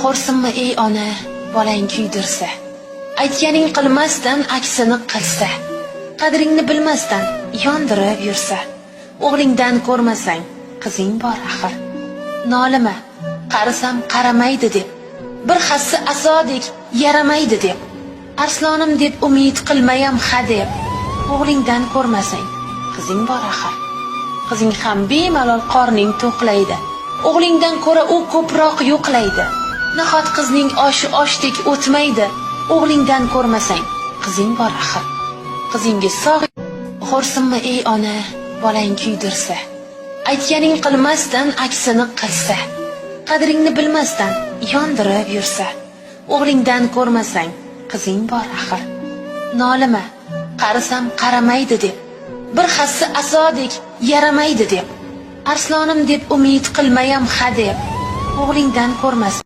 Xo'rsinmi ey ona, bolang kuydirsa, aytganing qilmasdan aksini qilsa, qadringni bilmasdan yondirib yursa, o'g'lingdan ko'rmasang, qizing bor axir. Nolima, qarasam qaramaydi deb, bir hassi asodek yaramaydi deb, arslonim deb umid qilmayam hadeb, o'g'lingdan ko'rmasang, qizing bor axir. Qizing ham bemalol qorning to'qlaydi, o'g'lingdan ko'ra u ko'proq yo'qlaydi. Nahot qizning oshi oshdek o'tmaydi, o'g'lingdan ko'rmasang, qizing bor axir. Qizingiz sog'. Xo'rsinmi ey ona, bolang kuydirsa, aytganing qilmasdan aksini qilsa, qadringni bilmasdan yondirib yursa, o'g'lingdan ko'rmasang, qizing bor axir. Nolima, qarasam qaramaydi deb, bir hassi asodek yaramaydi deb, arslonim deb umid qilmayam hadeb, o'g'lingdan ko'rmasang